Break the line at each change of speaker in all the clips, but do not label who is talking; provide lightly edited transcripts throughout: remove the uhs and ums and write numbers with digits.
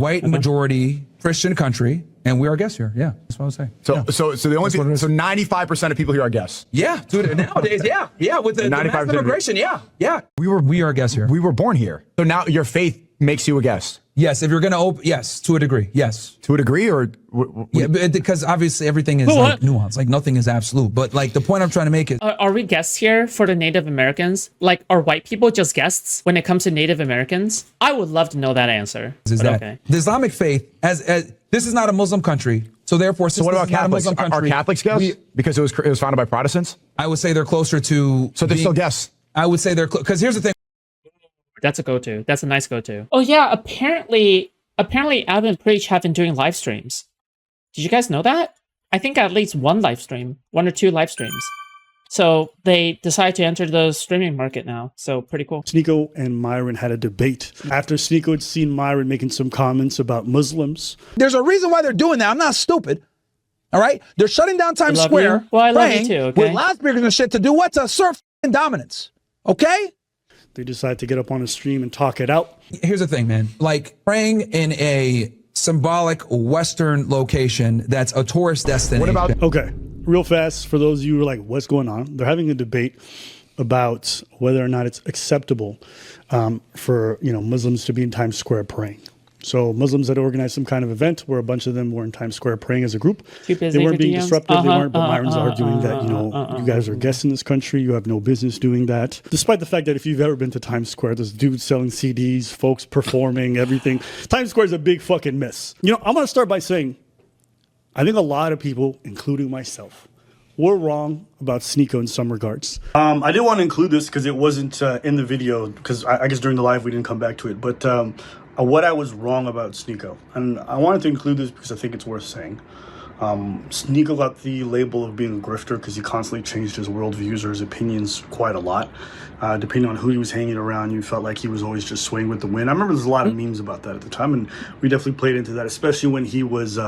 white majority Christian country, and we are guests here. Yeah, that's what I was saying.
So,
yeah.
so the only thing, so 95% of people here are guests.
Yeah, dude. Nowadays, yeah, with the mass immigration, yeah. We are guests here.
We were born here. So now your faith makes you a guest.
Yes, if you're gonna open, yes, to a degree, yes.
To a degree, or
yeah, because obviously everything is like nuanced, like nothing is absolute. But like the point I'm trying to make is,
are we guests here for the Native Americans? Like, are white people just guests when it comes to Native Americans? I would love to know that answer.
Is that okay. The Islamic faith, as this is not a Muslim country, so therefore,
so what about Catholics? Are Catholics guests? Because it was founded by Protestants.
I would say they're closer to.
So they're still guests.
I would say they're because here's the thing.
That's a go-to. That's a nice go-to. Oh yeah, apparently Ab and Preach have been doing live streams. Did you guys know that? I think at least one or two live streams. So they decided to enter the streaming market now. So pretty cool.
Sneako and Myron had a debate after Sneako had seen Myron making some comments about Muslims.
There's a reason why they're doing that. I'm not stupid. All right? They're shutting down Times Square.
Well, I love you too, okay?
With loudspeakers and shit to do what? To assert dominance. Okay?
They decided to get up on a stream and talk it out.
Here's the thing, man. Like praying in a symbolic Western location that's a tourist destination.
What about? Okay, real fast for those of you who are like, what's going on? They're having a debate about whether or not it's acceptable for Muslims to be in Times Square praying. So Muslims had organized some kind of event where a bunch of them were in Times Square praying as a group. They weren't being disruptive. They weren't, but Myron's arguing that, you guys are guests in this country. You have no business doing that. Despite the fact that if you've ever been to Times Square, there's dudes selling CDs, folks performing, everything. Times Square is a big fucking mess. I'm going to start by saying, I think a lot of people, including myself, were wrong about Sneako in some regards. I didn't want to include this because it wasn't in the video, because I guess during the live we didn't come back to it. But what I was wrong about Sneako, and I wanted to include this because I think it's worth saying. Sneako got the label of being a grifter because he constantly changed his worldviews or his opinions quite a lot. Depending on who he was hanging around, you felt like he was always just swaying with the wind. I remember there's a lot of memes about that at the time, and we definitely played into that, especially when he was,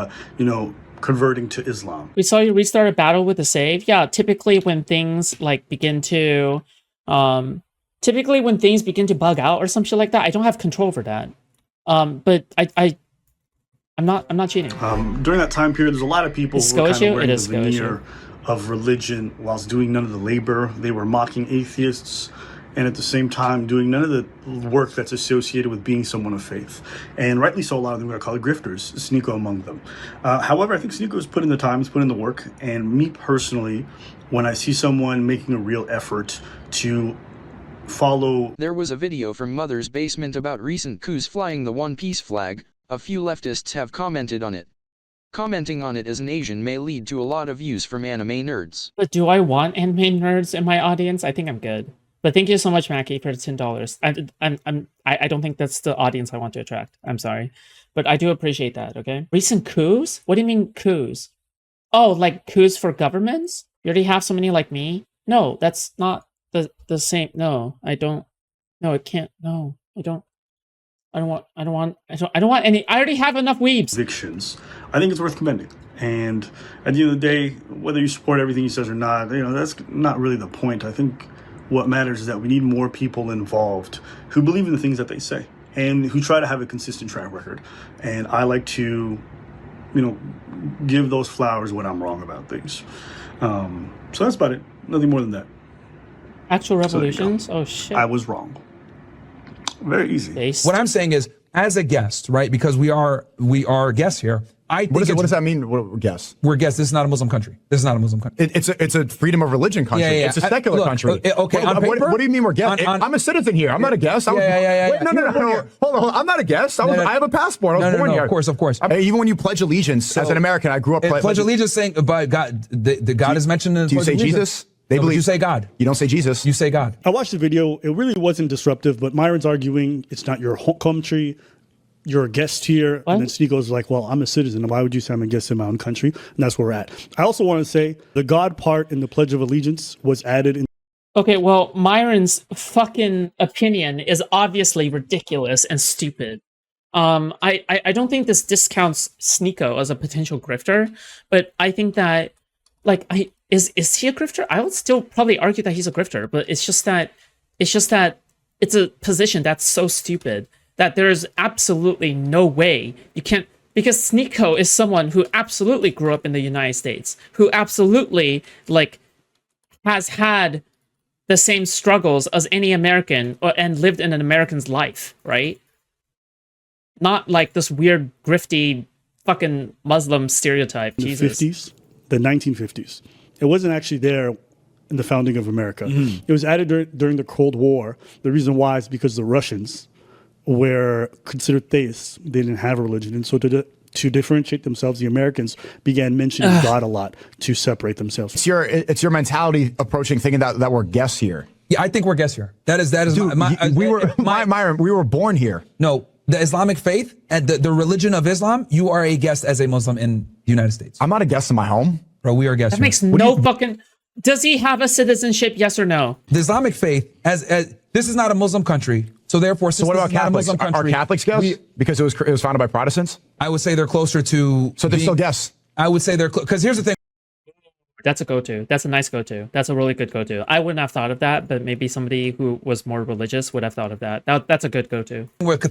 converting to Islam.
We saw you restart a battle with a save. Yeah, typically when things like begin to bug out or some shit like that, I don't have control over that. But I'm not cheating.
During that time period, there's a lot of people who were kind of wearing the veneer of religion whilst doing none of the labor. They were mocking atheists, and at the same time doing none of the work that's associated with being someone of faith. And rightly so, a lot of them are called grifters, Sneako among them. However, I think Sneako has put in the time, he's put in the work, and me personally, when I see someone making a real effort to follow...
There was a video from Mother's Basement about recent coups flying the One Piece flag. A few leftists have commented on it. Commenting on it as an Asian may lead to a lot of views from anime nerds.
But do I want anime nerds in my audience? I think I'm good. But thank you so much, Mackie, for the $10. I don't think that's the audience I want to attract. I'm sorry, but I do appreciate that. Okay. Recent coups? What do you mean coups? Oh, like coups for governments? You already have so many like me? No, that's not the same. No, I don't. No, it can't. No, I don't want any. I already have enough weebs.
Convictions. I think it's worth commending. And at the end of the day, whether you support everything he says or not, that's not really the point. I think what matters is that we need more people involved who believe in the things that they say and who try to have a consistent track record. And I like to, give those flowers when I'm wrong about things. So that's about it. Nothing more than that.
Actual revolutions? Oh, shit.
I was wrong. Very easy.
What I'm saying is, as a guest, right? Because we are guests here. I think
what does that mean? We're guests.
We're guests. This is not a Muslim country. This is not a Muslim country.
It's a freedom of religion country.
Yeah.
It's a secular country.
Okay.
What do you mean we're guests? I'm a citizen here. I'm not a guest.
Yeah.
No. Hold on. I'm not a guest. I have a passport. I was born here.
Of course.
Even when you pledge allegiance as an American, I grew up
pledge allegiance saying by God. The God is mentioned in the
pledge allegiance. Do you say Jesus? They believe
you say God.
You don't say Jesus.
You say God.
I watched the video. It really wasn't disruptive, but Myron's arguing it's not your home country. You're a guest here. What? And then Sneako's like, well, I'm a citizen. Why would you say I'm a guest in my own country? And that's where we're at. I also want to say the God part in the Pledge of Allegiance was added in.
Okay, well, Myron's fucking opinion is obviously ridiculous and stupid. I don't think this discounts Sneako as a potential grifter, but I think that, is he a grifter? I would still probably argue that he's a grifter, but it's just that it's a position that's so stupid that there's absolutely no way you can't, because Sneako is someone who absolutely grew up in the United States, who absolutely like has had the same struggles as any American and lived in an American's life, right? Not like this weird grifty fucking Muslim stereotype.
The
Jesus.
50s, the 1950s. It wasn't actually there in the founding of America. It was added during the Cold War. The reason why is because the Russians were considered theists. They didn't have a religion. And so to differentiate themselves, the Americans began mentioning God a lot to separate themselves.
It's your mentality approaching thinking that we're guests here.
Yeah, I think we're guests here. That is
Dude, Myron, we were born here.
No, the Islamic faith and the religion of Islam, you are a guest as a Muslim in the United States.
I'm not a guest in my home.
Bro, we are guests
That
here.
makes no fucking... Does he have a citizenship, yes or no?
The Islamic faith, as this is not a Muslim country, so therefore, since
So what
this
about
is not a
Catholics?
Muslim country,
Are Catholics guests? Because it was founded by Protestants?
I would say they're closer to.
So they're still guests.
I would say they're because here's the thing.
That's a go-to. That's a nice go-to. That's a really good go-to. I wouldn't have thought of that, but maybe somebody who was more religious would have thought of that. That's a good go-to.
With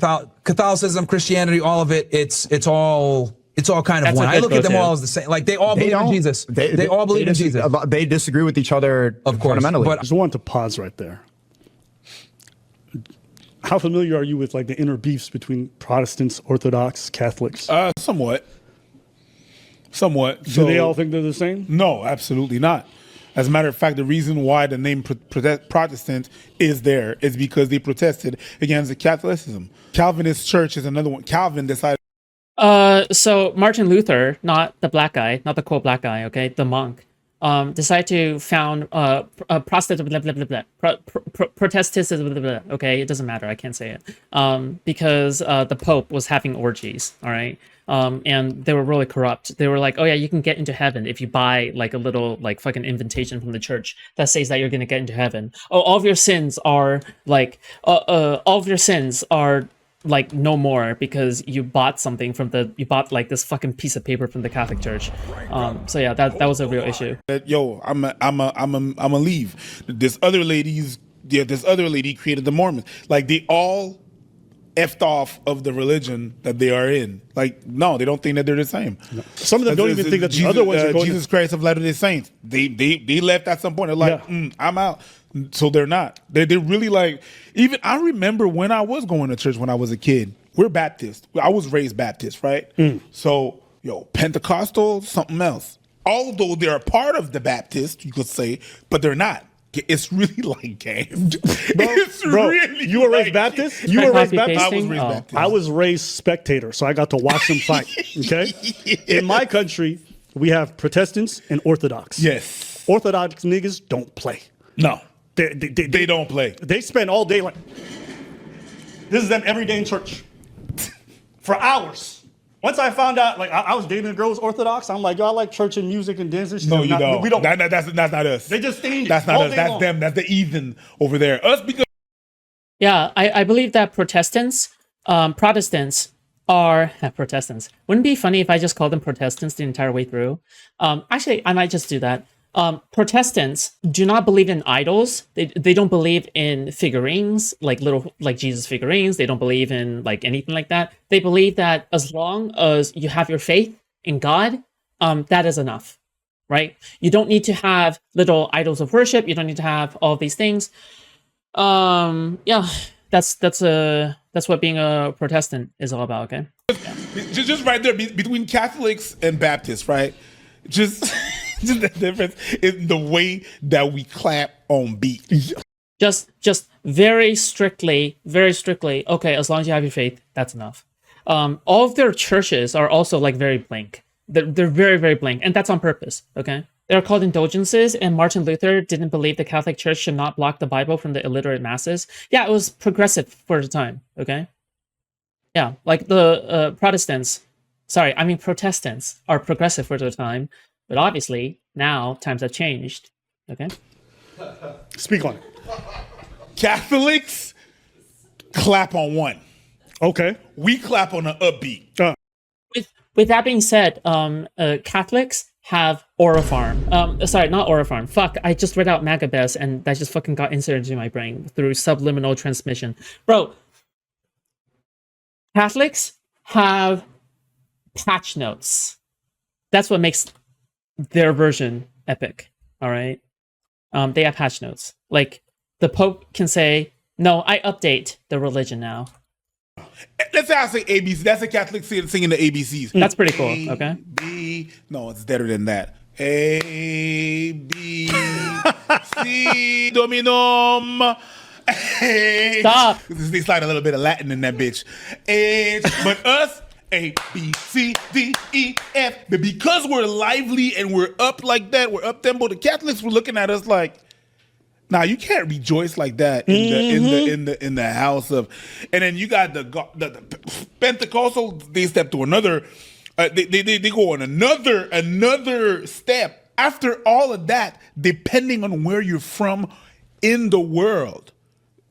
Catholicism, Christianity, all of it, it's all kind of
That's
one.
a
I
good
look at them
go-to.
all as the same. Like they all believe in Jesus. They all believe in Jesus.
They disagree with each other,
Of course,
fundamentally.
but
I just wanted to pause right there. How familiar are you with like the inner beefs between Protestants, Orthodox, Catholics?
Somewhat.
Do they all think they're the same?
No, absolutely not. As a matter of fact, the reason why the name Protestant is there is because they protested against the Catholicism. Calvinist Church is another one. Calvin decided.
So Martin Luther, not the black guy, not the cool black guy, okay, the monk, decided to found Protestantism, okay, it doesn't matter, I can't say it, because the Pope was having orgies, all right, and they were really corrupt. They were like, oh yeah, you can get into heaven if you buy like a little like fucking invitation from the church that says that you're gonna get into heaven. Oh, all of your sins are like, like no more because you bought something from you bought like this fucking piece of paper from the Catholic Church. So yeah, that was a real issue.
Yo, I'm a leave. This other lady created the Mormons. Like they all effed off of the religion that they are in. Like no, they don't think that they're the same.
No. Some of them don't even think that the other ones are going.
Jesus Christ of Latter-day Saints. They left at some point. They're like, I'm out. So they're not. They're really like. Even I remember when I was going to church when I was a kid. We're Baptist. I was raised Baptist, right? So Pentecostal, something else. Although they're a part of the Baptist, you could say, but they're not. It's really like games.
Bro, you were raised Baptist? You were raised Baptist?
I was raised Baptist.
I was raised spectator, so I got to watch them fight. Okay? In my country, we have Protestants and Orthodox.
Yes.
Orthodox niggas don't play.
No.
They
don't play.
They spend all day like, this is them every day in church. For hours. Once I found out, like, I was dating a girl who's Orthodox, I'm like, yo, I like church and music and dance. And shit.
No, you don't.
We don't.
That's not us.
They just stand
That's not
all
us.
day
That's
long.
them. That's the heathen over there. Us because.
Yeah, I believe that Protestants are Protestants. Wouldn't it be funny if I just called them Protestants the entire way through? Actually, I might just do that. Protestants do not believe in idols. They don't believe in figurines, like little like Jesus figurines. They don't believe in like anything like that. They believe that as long as you have your faith in God, that is enough, right? You don't need to have little idols of worship. You don't need to have all these things. Yeah, that's what being a Protestant is all about. Okay,
Just right there between Catholics and Baptists, right? Just the difference in the way that we clap on beat.
just very strictly. Okay, as long as you have your faith, that's enough. All of their churches are also like very blank. They're very, very blank, and that's on purpose. Okay, they're called indulgences, and Martin Luther didn't believe the Catholic Church should not block the Bible from the illiterate masses. Yeah, it was progressive for the time. Okay, yeah, like the Protestants are progressive for the time, but obviously now times have changed. Okay,
Speak on it.
Catholics clap on one.
Okay.
We clap on an upbeat.
With that being said, Catholics have Orifarm. Sorry, not Orifarm. Fuck, I just read out Magabes and that just fucking got inserted into my brain through subliminal transmission. Bro, Catholics have patch notes. That's what makes their version epic. All right. They have patch notes. Like the Pope can say, "No, I update the religion now."
Let's say I say ABC. That's a Catholic singing the ABCs.
That's pretty cool. Okay.
B. No, it's better than that. A B C Dominum. H.
Stop.
They slide a little bit of Latin in that bitch. H. But us, A B C D E F. But because we're lively and we're up like that, we're up tempo. The Catholics were looking at us like, nah, you can't rejoice like that in the house of. And then you got the Pentecostal. They step to another. They go on another step. After all of that, depending on where you're from in the world,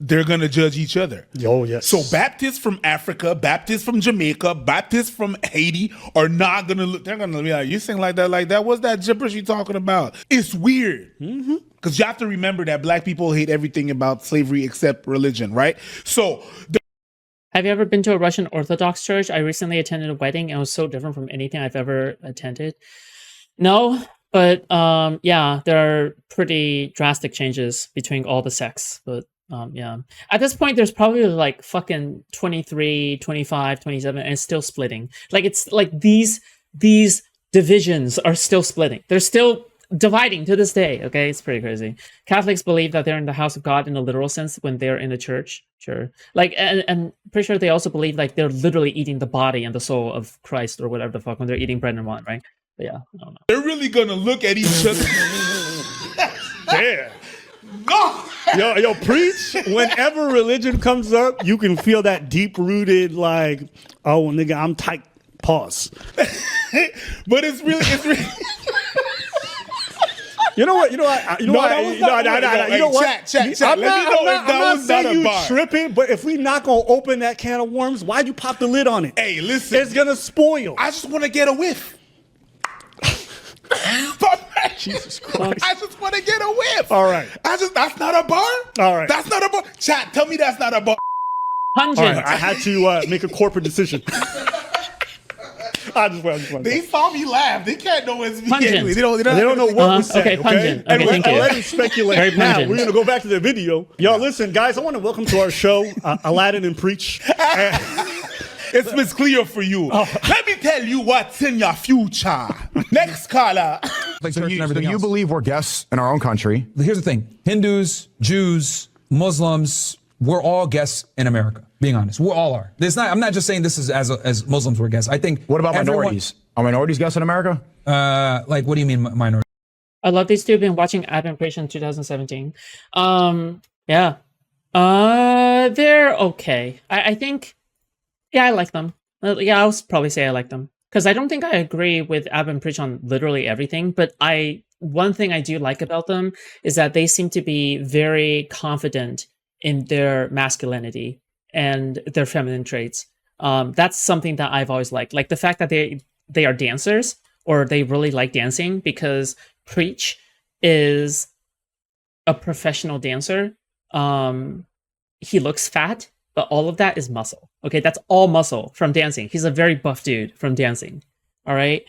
they're gonna judge each other.
Oh, yes.
So Baptists from Africa, Baptists from Jamaica, Baptists from Haiti are not gonna look. They're gonna be like, "You sing like that? What's that gibberish you talking about?" It's weird. Because you have to remember that black people hate everything about slavery except religion, right? So.
Have you ever been to a Russian Orthodox church? I recently attended a wedding and it was so different from anything I've ever attended. No, but yeah, there are pretty drastic changes between all the sects. But yeah, at this point, there's probably like fucking 23, 25, 27, and it's still splitting. Like it's like these divisions are still splitting. They're still dividing to this day. Okay, it's pretty crazy. Catholics believe that they're in the house of God in a literal sense when they're in a church. Sure, like and pretty sure they also believe like they're literally eating the body and the soul of Christ or whatever the fuck when they're eating bread and wine, right? But yeah, I don't know.
They're really gonna look at each other.
Yeah.
No.
Yo, preach. Whenever religion comes up, you can feel that deep-rooted, like, oh, nigga, I'm tight. Pause.
But it's really.
You know what?
Chat. Let me know if that was not a bar.
Tripping, but if we not gonna open that can of worms, why'd you pop the lid on it?
Hey, listen.
It's gonna spoil.
I just want to get a whiff.
Jesus Christ.
I just want to get a whiff.
All right.
That's not a bar?
All right.
That's not a bar. Chat, tell me that's not a bar.
Pungent.
All right, I had to make a corporate decision. I just want
They saw me laugh. They can't know what's me.
Pungent.
They
don't know what was said.
Okay, pungent. Okay,
and
thank you.
let him speculate.
Very
Now,
pungent.
we're going to go back to the video. Y'all, listen, guys, I want to welcome to our show, Aladdin and Preach.
It's Miss Cleo for you. Let me tell you what's in your future. Next caller.
Like
So
church and everything
you
else.
believe we're guests in our own country?
Here's the thing: Hindus, Jews, Muslims, we're all guests in America. Being honest, we all are. There's not. I'm not just saying this is as Muslims we're guests. I think.
What about
everyone-
minorities? Are minorities guests in America?
Like, what do you mean minority?
I love these two. Been watching Advent Creation 2017. Yeah. They're okay. I think. Yeah, I like them. Yeah, I'll probably say I like them because I don't think I agree with Advent Preach on literally everything. But one thing I do like about them is that they seem to be very confident in their masculinity and their feminine traits. That's something that I've always liked. Like the fact that they are dancers or they really like dancing, because Preach is a professional dancer. He looks fat, but all of that is muscle. Okay, that's all muscle from dancing. He's a very buff dude from dancing. All right.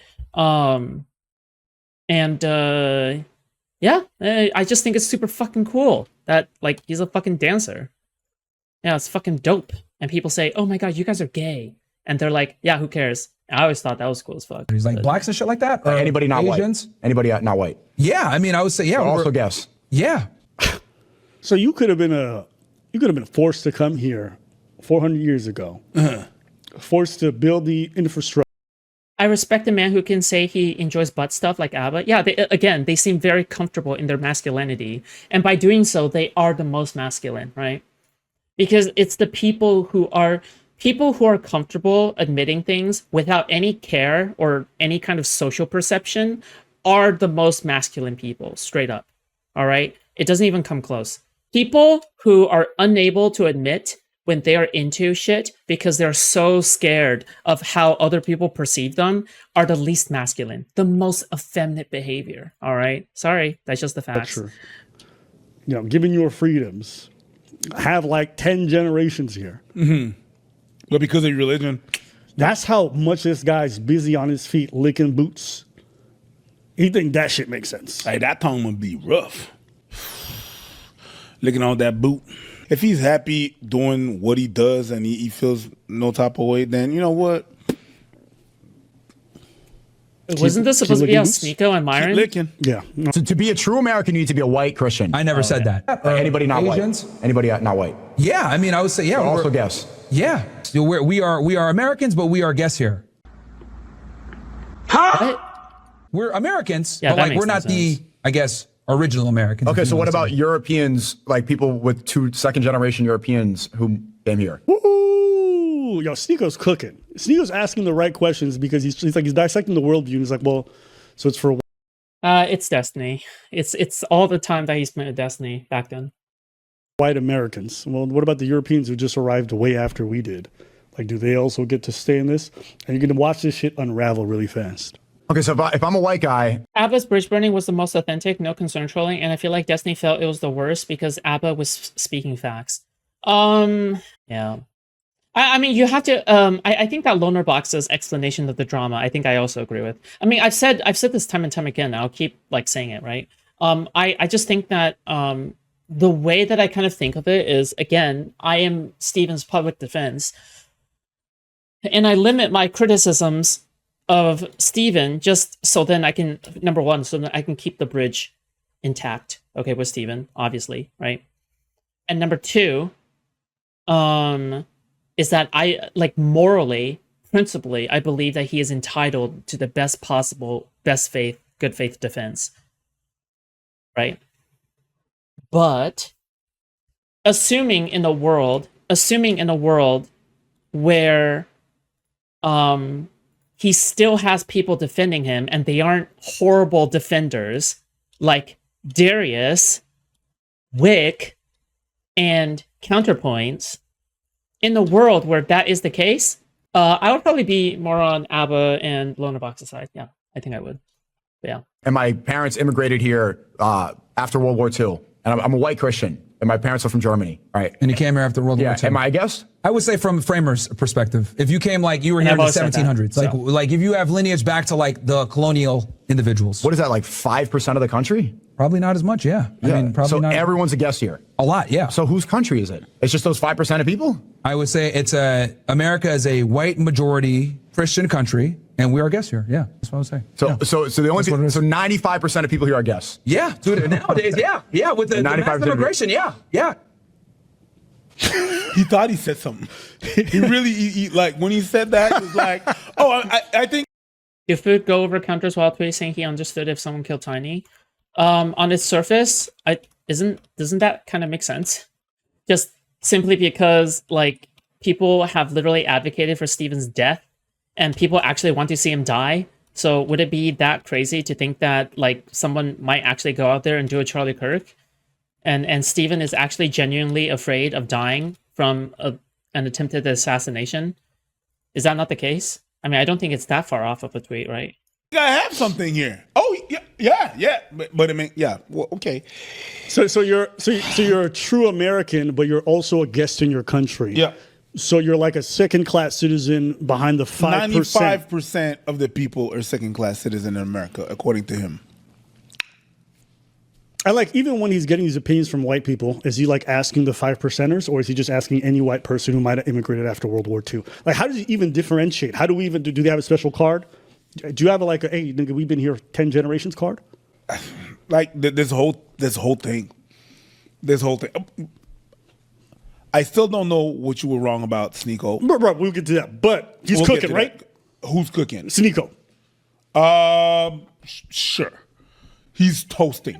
Yeah, I just think it's super fucking cool that like he's a fucking dancer. Yeah, it's fucking dope. And people say, "Oh my god, you guys are gay," and they're like, "Yeah, who cares?" I always thought that was cool as fuck.
He's like blacks and shit like that. Or
Anybody not
Asians?
white? Anybody not white?
Yeah, I mean, I would say yeah.
Also
we're-
guests.
Yeah.
So you could have been forced to come here 400 years ago, forced to build the infrastructure.
I respect a man who can say he enjoys butt stuff like ABBA. Yeah, they seem very comfortable in their masculinity. And by doing so, they are the most masculine, right? Because it's the people who are comfortable admitting things without any care or any kind of social perception are the most masculine people, straight up. All right? It doesn't even come close. People who are unable to admit when they are into shit because they're so scared of how other people perceive them are the least masculine, the most effeminate behavior. All right? Sorry, that's just the facts.
Given your freedoms, have like 10 generations here.
But because of your religion,
That's how much this guy's busy on his feet licking boots. He think that shit makes sense.
hey, that tongue would be rough. Licking on that boot. If he's happy doing what he does and he feels no type of way, then you know what?
Wasn't this supposed to be
licking
on
boots?
Sneako and Myron?
Licking.
Yeah. No.
To be a true American, you need to be a white Christian.
I never said that.
Anybody not
Asians?
white? Anybody not white?
Yeah, I mean, I would say, yeah.
Also
we're-
guess.
Yeah. So we are Americans, but we are guests here.
What?
We're Americans,
Yeah,
but
that
like
makes
we're
no
not the,
sense.
I guess, original Americans.
Okay,
if
so
you
what
wanna
about
say.
Europeans, like people with second generation Europeans who came here?
Ooh, yo, Sneako's cooking. Sneako's asking the right questions because he's dissecting the worldview. And he's like, well, so it's for
It's Destiny. It's all the time that he spent with Destiny back then.
white Americans. Well, what about the Europeans who just arrived way after we did? Like, do they also get to stay in this? And you're gonna watch this shit unravel really fast.
Okay, so if I'm a white guy,
ABBA's bridge burning was the most authentic, no concern trolling, and I feel like Destiny felt it was the worst because ABBA was speaking facts. Yeah. I mean, you have to. I think that Loner Box's explanation of the drama, I think I also agree with. I mean, I've said this time and time again. I'll keep like saying it, right? I just think that the way that I kind of think of it is, again, I am Steven's public defense, and I limit my criticisms of Steven just so then I can, number one, so that I can keep the bridge intact, okay, with Steven, obviously, right? And number two, is that I, like, morally, principally, I believe that he is entitled to the best possible, best faith, good faith defense, right? But assuming in a world where he still has people defending him and they aren't horrible defenders like Darius, Wick, and Counterpoints, in the world where that is the case, I would probably be more on ABBA and Loner Box's side. Yeah, I think I would. But yeah.
and my parents immigrated here after World War II, and I'm a white Christian, and my parents are from Germany, right?
And you came here after World War
Yeah,
II.
am I a guess?
I would say from Framer's perspective, if you came like you were here in the
I've always said that,
1700s, like if you have lineage back to like the colonial individuals,
What is that, like 5% of the country?
probably not as much. Yeah, I mean, probably
so
not.
everyone's a guest here.
A lot, yeah.
So whose country is it? It's just those 5% of people?
I would say it's America is a white majority Christian country, and we are guests here. Yeah, that's what I would say.
So
yeah.
so the only
That's what it is.
so 95% of people here are guests.
Yeah, dude. Nowadays, yeah, with the
95%
mass immigration, yeah.
He thought he said something. He really, he, like, when he said that, it was like, oh, I think.
Did Food go over Counter's wild tweet saying he understood if someone killed Tiny? On its surface, doesn't that kind of make sense? Just simply because like people have literally advocated for Steven's death, and people actually want to see him die. So would it be that crazy to think that like someone might actually go out there and do a Charlie Kirk, and Steven is actually genuinely afraid of dying from an attempted assassination? Is that not the case? I mean, I don't think it's that far off of a tweet, right?
I have something here. Oh yeah. But I mean, yeah. Well, okay.
So you're a true American, but you're also a guest in your country.
Yeah.
So you're like a second-class citizen behind the 5%.
95% of the people are second-class citizens in America, according to him.
I like, even when he's getting these opinions from white people, is he like asking the 5%ers, or is he just asking any white person who might have immigrated after World War II? Like, how does he even differentiate? How do we even do they have a special card? Do you have a hey, nigga, we've been here 10 generations card?
Like this whole thing. I still don't know what you were wrong about, Sneako.
Bro, we'll get to that. But he's
We'll get
cooking,
to
right?
that. Who's cooking?
Sneako.
Sure. He's toasting,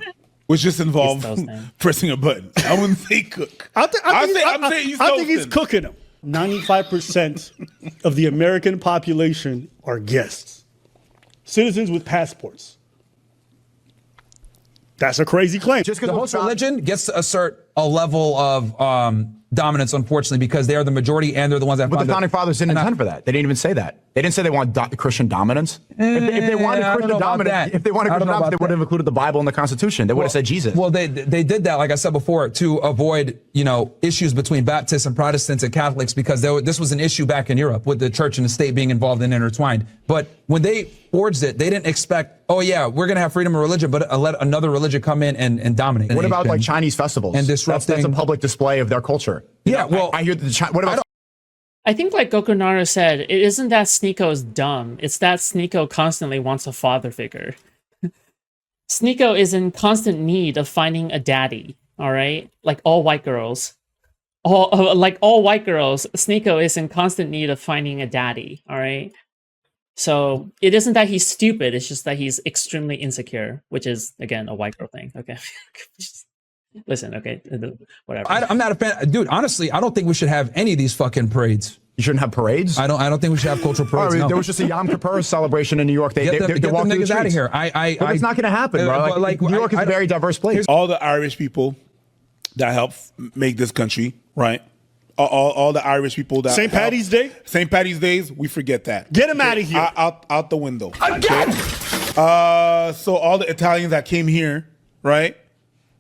which just involves
toasting.
pressing a button. I wouldn't say cook.
I think he's
toasting.
cooking them. 95% of the American population are guests. Citizens with passports. That's a crazy claim.
Just
The
because
host religion gets to assert a level of dominance, unfortunately, because they are the majority and they're the ones that.
But the founding fathers didn't intend for that. They didn't even say that. They didn't say they want Christian dominance. If they wanted Christian dominance, they would have included the Bible and the Constitution. They would have said Jesus.
Well, they did that, like I said before, to avoid issues between Baptists and Protestants and Catholics, because this was an issue back in Europe with the church and the state being involved and intertwined. But when they forged it, they didn't expect, oh yeah, we're going to have freedom of religion, but let another religion come in and dominate.
What about like Chinese festivals?
And disrupting?
That's a public display of their culture.
Yeah, well,
I hear what about?
I think, like Gokunaru said, it isn't that Sneako is dumb. It's that Sneako constantly wants a father figure. Sneako is in constant need of finding a daddy. All right, like all white girls, all white girls. Sneako is in constant need of finding a daddy. All right. So it isn't that he's stupid. It's just that he's extremely insecure, which is again a white girl thing. Okay. Listen, okay, whatever.
I'm not a fan, dude. Honestly, I don't think we should have any of these fucking parades.
You shouldn't have parades.
I don't think we should have cultural parades. No.
There was just a Yom Kippur celebration in New York. They
get them niggas out of here.
But it's not going to happen, bro. New York is a very diverse place.
All the Irish people that helped make this country, right? All the Irish people that
St. Paddy's Day?
St. Paddy's Days, we forget that.
Get them out of here.
Out the window.
Again!
So all the Italians that came here, right?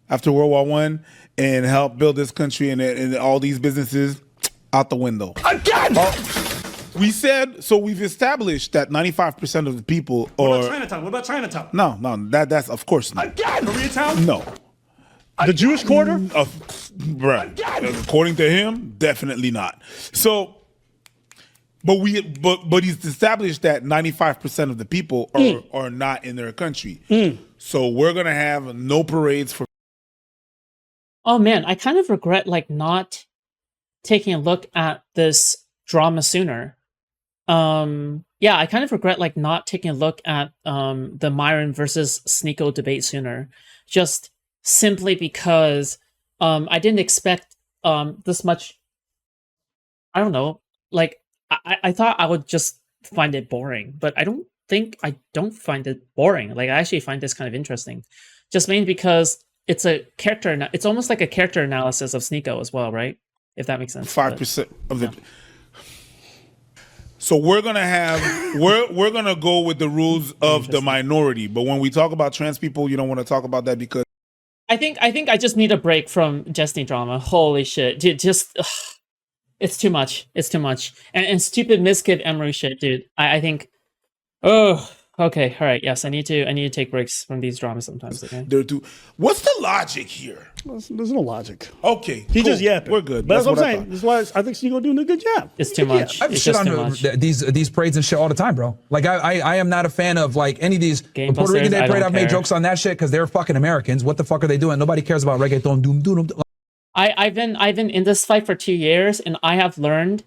After World War I and helped build this country and all these businesses, out the window.
Again!
We've established that 95% of the people are...
What about Chinatown?
No, that's of course not.
Again!
Koreatown?
No.
The Jewish Quarter?
Right. According to him, definitely not. So, but he's established that 95% of the people are not in their country. So we're gonna have no parades for.
Oh man, I kind of regret not taking a look at this drama sooner. Yeah, I kind of regret not taking a look at the Myron versus Sneako debate sooner. Just simply because I didn't expect this much. I don't know. I thought I would just find it boring, but I don't find it boring. I actually find this kind of interesting, just mainly because it's a character. It's almost like a character analysis of Sneako as well, right? If that makes sense.
5% of the. So we're gonna go with the rules of the minority, but when we talk about trans people, you don't want to talk about that because.
I think I just need a break from Destiny drama. Holy shit, dude! It's too much. It's too much. And stupid miskid Emery shit, dude. I think. Oh, okay, all right. Yes, I need to take breaks from these dramas sometimes. Okay.
What's the logic here?
There's no logic.
Okay,
he just yapping.
We're good.
But that's what I'm saying. That's why I think Sneako doing a good job.
It's too much.
I've shit on these parades and shit all the time, bro. I am not a fan of any of these.
Game
Puerto Rican Day parade. I've made
care.
jokes on that shit because they're fucking Americans. What the fuck are they doing? Nobody cares about reggaeton. Doom doom.
I've been in this fight for 2 years, and I have learned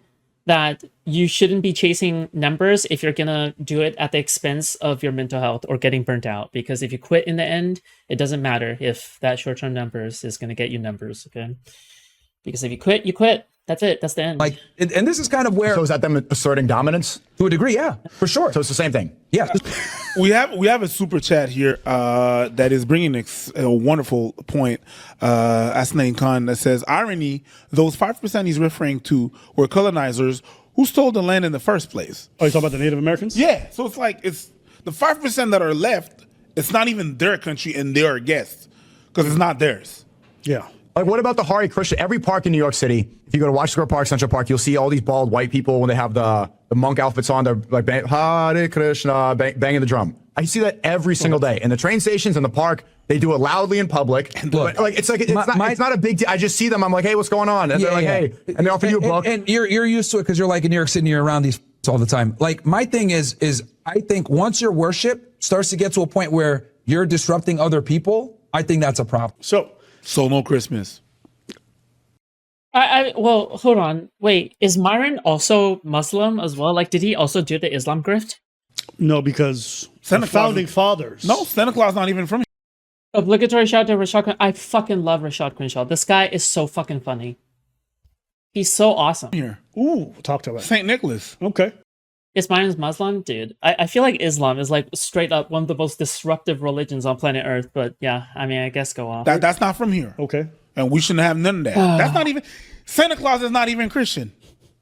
that you shouldn't be chasing numbers if you're gonna do it at the expense of your mental health or getting burnt out. Because if you quit in the end, it doesn't matter if that short-term numbers is gonna get you numbers. Okay, because if you quit, you quit. That's it. That's the end.
And this is kind of where.
So is that them asserting dominance?
To a degree, yeah, for sure.
So it's the same thing.
Yeah.
We have a super chat here that is bringing a wonderful point. Asnain Khan that says, irony, those 5% he's referring to were colonizers who stole the land in the first place.
Oh, you talking about the Native Americans?
Yeah. So it's the 5% that are left. It's not even their country and they are guests because it's not theirs.
Yeah.
What about the Hare Krishna? Every park in New York City, if you go to Washington Square Park, Central Park, you'll see all these bald white people when they have the monk outfits on. They're like, Hare Krishna, banging the drum. I see that every single day. In the train stations, in the park, they do it loudly in public.
Look,
it's not a big deal. I just see them. I'm like, hey, what's going on? And they're like, hey. And they offer you a book.
And you're used to it because you're in New York City and you're around these all the time. My thing is I think once your worship starts to get to a point where you're disrupting other people, I think that's a problem.
So no Christmas.
Well, hold on. Wait, is Myron also Muslim as well? Did he also do the Islam grift?
No, because the founding fathers.
No, Santa Claus not even from here.
Obligatory shout out to Rashad Quinn. I fucking love Rashad Crenshaw. This guy is so fucking funny. He's so awesome.
Here.
Ooh, talk to us.
St. Nicholas.
Okay.
Is Myron's Muslim? Dude, I feel like Islam is straight up one of the most disruptive religions on planet Earth. But yeah, I mean, I guess go off.
That's not from here.
Okay.
And we shouldn't have none of that. That's not even. Santa Claus is not even Christian.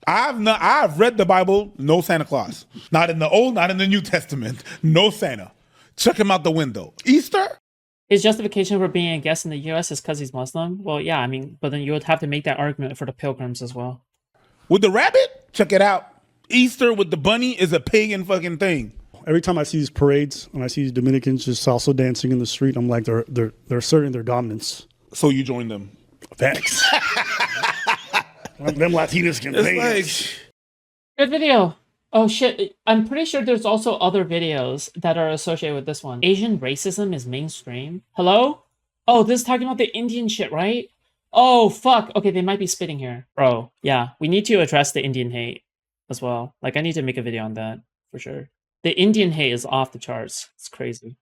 I've read the Bible. No Santa Claus. Not in the Old, not in the New Testament. No Santa. Check him out the window. Easter?
His justification for being a guest in the U.S. is because he's Muslim. Well, yeah, I mean, but then you would have to make that argument for the pilgrims as well.
With the rabbit? Check it out. Easter with the bunny is a pagan fucking thing.
Every time I see these parades and I see these Dominicans just salsa dancing in the street, I'm like, they're asserting their dominance.
So you join them.
Thanks. Them Latinos can dance.
Good video. Oh shit, I'm pretty sure there's also other videos that are associated with this one. Asian racism is mainstream. Hello? Oh, this is talking about the Indian shit, right? Oh, fuck. Okay, they might be spitting here. Bro, yeah, we need to address the Indian hate as well. Like, I need to make a video on that, for sure. The Indian hate is off the charts. It's crazy.